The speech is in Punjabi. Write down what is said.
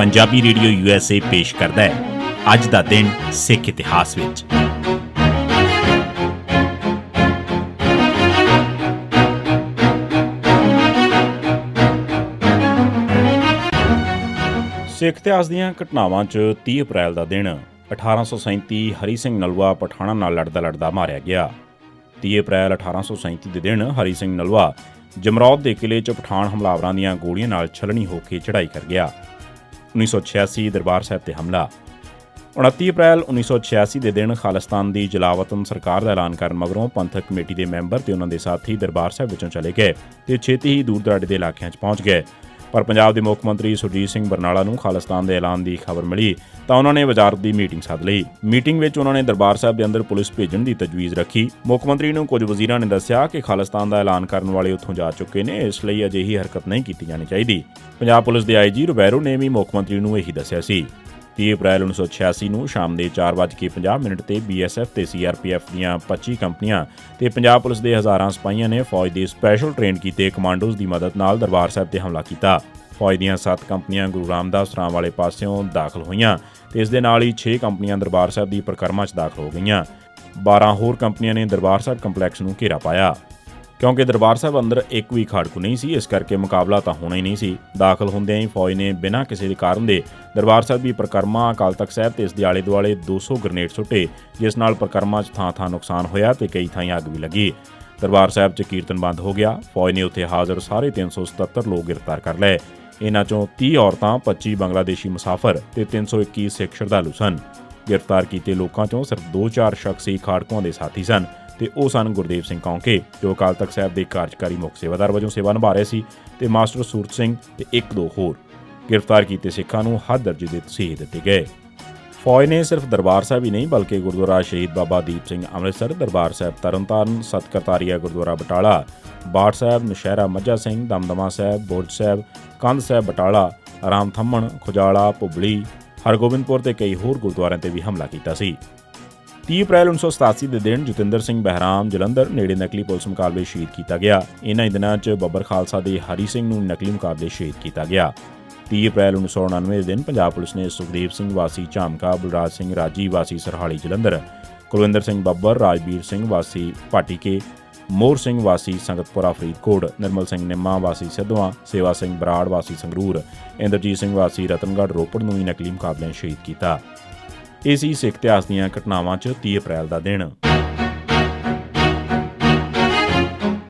पंजाबी रेडियो USA पेश करता है अज दा दिन सिख इतिहास विच। सिख इतिहास दीआं घटनावां च 30 अप्रैल दा दिन 1837 हरी सिंह नलवा पठाणां नाल लड़दा मारिया गया। 30 अप्रैल 1837 ਦੇ ਦਿਨ ਹਰੀ ਸਿੰਘ ਨਲਵਾ ਜਮਰੌਦ ਦੇ ਕਿਲੇ 'ਚ ਪਠਾਨ ਹਮਲਾਵਰਾਂ ਦੀਆਂ ਗੋਲੀਆਂ ਨਾਲ ਛਲਣੀ ਹੋ ਕੇ ਚੜ੍ਹਾਈ ਕਰ ਗਿਆ। 1986 ਦਰਬਾਰ ਸਾਹਿਬ ਤੇ ਹਮਲਾ। 29 ਅਪ੍ਰੈਲ 1986 ਦੇ ਦਿਨ ਖਾਲਿਸਤਾਨ ਦੀ ਜਲਾਵਤਨ ਸਰਕਾਰ ਦਾ ਐਲਾਨ ਕਰਨ ਮਗਰੋਂ ਪੰਥਕ ਕਮੇਟੀ ਦੇ ਮੈਂਬਰ ਤੇ ਉਹਨਾਂ ਦੇ ਸਾਥੀ ਦਰਬਾਰ ਸਾਹਿਬ ਵਿੱਚੋਂ ਚਲੇ ਗਏ ਤੇ ਛੇਤੀ ਹੀ ਦੂਰ ਦਰਾਡੇ ਦੇ ਇਲਾਕਿਆਂ 'ਚ ਪਹੁੰਚ ਗਏ। ਪਰ ਪੰਜਾਬ ਦੇ ਮੁੱਖ ਮੰਤਰੀ ਸੁਰਜੀਤ ਸਿੰਘ ਬਰਨਾਲਾ ਨੂੰ ਖਾਲਿਸਤਾਨ ਦੇ ਐਲਾਨ ਦੀ ਖਬਰ ਮਿਲੀ ਤਾਂ ਉਹਨਾਂ ਨੇ ਵਜ਼ਾਰਤ ਦੀ ਮੀਟਿੰਗ ਸੱਦ ਲਈ। ਮੀਟਿੰਗ ਵਿੱਚ ਉਹਨਾਂ ਨੇ ਦਰਬਾਰ ਸਾਹਿਬ ਦੇ ਅੰਦਰ ਪੁਲਿਸ ਭੇਜਣ ਦੀ ਤਜਵੀਜ਼ ਰੱਖੀ। ਮੁੱਖ ਮੰਤਰੀ ਨੂੰ ਕੁਝ ਵਜ਼ੀਰਾਂ ਨੇ ਦੱਸਿਆ ਕਿ ਖਾਲਿਸਤਾਨ ਦਾ ਐਲਾਨ ਕਰਨ ਵਾਲੇ ਉੱਥੋਂ ਜਾ ਚੁੱਕੇ ਨੇ, ਇਸ ਲਈ ਅਜਿਹੀ ਹਰਕਤ ਨਹੀਂ ਕੀਤੀ ਜਾਣੀ ਚਾਹੀਦੀ। ਪੰਜਾਬ ਪੁਲਿਸ ਦੇ ਆਈਜੀ ਰੁਬੈਰੋ ਨੇ ਵੀ ਮੁੱਖ ਮੰਤਰੀ ਨੂੰ ਇਹੀ ਦੱਸਿਆ ਸੀ। 30 ਅਪ੍ਰੈਲ 1986 ਨੂੰ ਸ਼ਾਮ ਦੇ 4:50 ਤੇ BSF ਤੇ CRPF ਦੀਆਂ 25 ਕੰਪਨੀਆਂ ਤੇ ਪੰਜਾਬ ਪੁਲਿਸ ਦੇ ਹਜ਼ਾਰਾਂ ਸਿਪਾਹੀਆਂ ਨੇ ਫੌਜ ਦੇ ਸਪੈਸ਼ਲ ਟ੍ਰੇਨ ਕੀਤੇ ਕਮਾਂਡੋਜ਼ ਦੀ ਮਦਦ ਨਾਲ ਦਰਬਾਰ ਸਾਹਿਬ ਤੇ ਹਮਲਾ ਕੀਤਾ। ਫੌਜ ਦੀਆਂ 7 ਕੰਪਨੀਆਂ ਗੁਰੂ ਰਾਮਦਾਸ ਸਰਾਂ ਵਾਲੇ ਪਾਸਿਓਂ ਦਾਖਲ ਹੋਈਆਂ ਤੇ ਇਸ ਦੇ ਨਾਲ ਹੀ 6 ਕੰਪਨੀਆਂ ਦਰਬਾਰ ਸਾਹਿਬ ਦੀ ਪਰਿਕਰਮਾ 'ਚ ਦਾਖਲ ਹੋ ਗਈਆਂ। 12 ਹੋਰ ਕੰਪਨੀਆਂ ਨੇ ਦਰਬਾਰ ਸਾਹਿਬ ਕੰਪਲੈਕਸ ਨੂੰ ਘੇਰਾ ਪਾਇਆ। ਕਿਉਂਕਿ ਦਰਬਾਰ ਸਾਹਿਬ ਅੰਦਰ ਇੱਕ ਵੀ ਖਾੜਕੂ ਨਹੀਂ ਸੀ, ਇਸ ਕਰਕੇ ਮੁਕਾਬਲਾ ਤਾਂ ਹੋਣਾ ਹੀ ਨਹੀਂ ਸੀ। ਦਾਖਲ ਹੁੰਦਿਆਂ ਹੀ ਫੌਜ ਨੇ ਬਿਨਾਂ ਕਿਸੇ ਦੇ ਕਾਰਨ ਦੇ ਦਰਬਾਰ ਸਾਹਿਬ ਦੀ ਪਰਿਕਰਮਾ, ਅਕਾਲ ਤਖ਼ਤ ਸਾਹਿਬ ਤੇ ਇਸ ਦੇ ਆਲੇ ਦੁਆਲੇ 200 ਗ੍ਰਨੇਡ ਸੁੱਟੇ, ਜਿਸ ਨਾਲ ਪਰਿਕਰਮਾ 'ਚ ਥਾਂ-ਥਾਂ ਨੁਕਸਾਨ ਹੋਇਆ ਤੇ ਕਈ ਥਾਈਂ ਅੱਗ ਵੀ ਲੱਗੀ। ਦਰਬਾਰ ਸਾਹਿਬ 'ਚ ਕੀਰਤਨ ਬੰਦ ਹੋ ਗਿਆ। ਫੌਜ ਨੇ ਉੱਥੇ ਹਾਜ਼ਰ ਸਾਰੇ 377 ਲੋਕ ਗ੍ਰਿਫਤਾਰ ਕਰ ਲਏ। ਇਹਨਾਂ 'ਚੋਂ 30 ਔਰਤਾਂ, 25 ਬੰਗਲਾਦੇਸ਼ੀ ਮੁਸਾਫਰ ਤੇ 321 ਸਿੱਖ ਸ਼ਰਧਾਲੂ ਸਨ। ਗ੍ਰਿਫਤਾਰ ਕੀਤੇ ਲੋਕਾਂ 'ਚੋਂ ਸਿਰਫ 2-4 ਸ਼ਖਸੀ ਖਾੜਕੂਆਂ ਦੇ ਸਾਥੀ ਸਨ ਤੇ ਉਹ ਸਨ ਗੁਰਦੇਵ ਸਿੰਘ ਕੌਂਕੇ, ਜੋ ਅਕਾਲ ਤਖ਼ਤ ਸਾਹਿਬ ਦੇ ਕਾਰਜਕਾਰੀ ਮੁੱਖ ਸੇਵਾਦਾਰ ਵਜੋਂ ਸੇਵਾ ਨਿਭਾ ਰਹੇ ਸੀ, ਤੇ ਮਾਸਟਰ ਸੂਰਤ ਸਿੰਘ ਤੇ 1-2 ਹੋਰ। ਗ੍ਰਿਫਤਾਰ ਕੀਤੇ ਸਿੱਖਾਂ ਨੂੰ ਹੱਦ ਦਰਜੇ ਦੇ ਤਸੀਹੇ ਦਿੱਤੇ ਗਏ। ਫੌਜ ਨੇ ਸਿਰਫ ਦਰਬਾਰ ਸਾਹਿਬ ਹੀ ਨਹੀਂ ਬਲਕਿ ਗੁਰਦੁਆਰਾ ਸ਼ਹੀਦ ਬਾਬਾ ਦੀਪ ਸਿੰਘ ਅੰਮ੍ਰਿਤਸਰ, ਦਰਬਾਰ ਸਾਹਿਬ ਤਰਨਤਾਰਨ, ਸਤਕਰਤਾਰੀਆ ਗੁਰਦੁਆਰਾ ਬਟਾਲਾ, ਬਾਠ ਸਾਹਿਬ, ਨੌਸ਼ਹਿਰਾ ਮੱਝਾ ਸਿੰਘ, ਦਮਦਮਾ ਸਾਹਿਬ, ਬੁਰਜ ਸਾਹਿਬ, ਕੰਧ ਸਾਹਿਬ ਬਟਾਲਾ, ਆਰਾਮ ਥੰਮਣ, ਖੁਜਾਲਾ, ਭੁਬਲੀ, ਹਰਗੋਬਿੰਦਪੁਰ ਤੇ ਕਈ ਹੋਰ ਗੁਰਦੁਆਰਿਆਂ ਤੇ ਵੀ ਹਮਲਾ ਕੀਤਾ ਸੀ। 30 ਅਪ੍ਰੈਲ 1987 ਦੇ ਦਿਨ ਜਤਿੰਦਰ ਸਿੰਘ ਬਹਿਰਾਮ ਜਲੰਧਰ ਨੇੜੇ ਨਕਲੀ ਪੁਲਿਸ ਮੁਕਾਬਲੇ ਸ਼ਹੀਦ ਕੀਤਾ ਗਿਆ। ਇਹਨਾਂ ਹੀ ਦਿਨਾਂ 'ਚ ਬੱਬਰ ਖਾਲਸਾ ਦੇ ਹਰੀ ਸਿੰਘ ਨੂੰ ਨਕਲੀ ਮੁਕਾਬਲੇ ਸ਼ਹੀਦ ਕੀਤਾ ਗਿਆ। 30 ਅਪ੍ਰੈਲ 1999 ਦੇ ਦਿਨ ਪੰਜਾਬ ਪੁਲਿਸ ਨੇ ਸੁਖਦੇਵ ਸਿੰਘ ਵਾਸੀ ਝਾਮਕਾ, ਬਲਰਾਜ ਸਿੰਘ ਰਾਜੀ ਵਾਸੀ ਸਰਹਾਲੀ ਜਲੰਧਰ, ਕੁਲਵਿੰਦਰ ਸਿੰਘ ਬੱਬਰ, ਰਾਜਵੀਰ ਸਿੰਘ ਵਾਸੀ ਭਾਟੀਕੇ, ਮੋਹਰ ਸਿੰਘ ਵਾਸੀ ਸੰਗਤਪੁਰਾ ਫਰੀਦਕੋਟ, ਨਿਰਮਲ ਸਿੰਘ ਨਿੰਮਾ ਵਾਸੀ ਸਿੱਧਵਾਂ, ਸੇਵਾ ਸਿੰਘ ਬਰਾੜ ਵਾਸੀ ਸੰਗਰੂਰ, ਇੰਦਰਜੀਤ ਸਿੰਘ ਵਾਸੀ ਰਤਨਗੜ੍ਹ ਰੋਪੜ ਨੂੰ ਵੀ ਨਕਲੀ ਮੁਕਾਬਲਿਆਂ ਸ਼ਹੀਦ ਕੀਤਾ। ਇਹ ਸੀ ਸਿੱਖ ਇਤਿਹਾਸ ਦੀਆਂ ਘਟਨਾਵਾਂ 'ਚ 30 ਅਪ੍ਰੈਲ ਦਾ ਦਿਨ।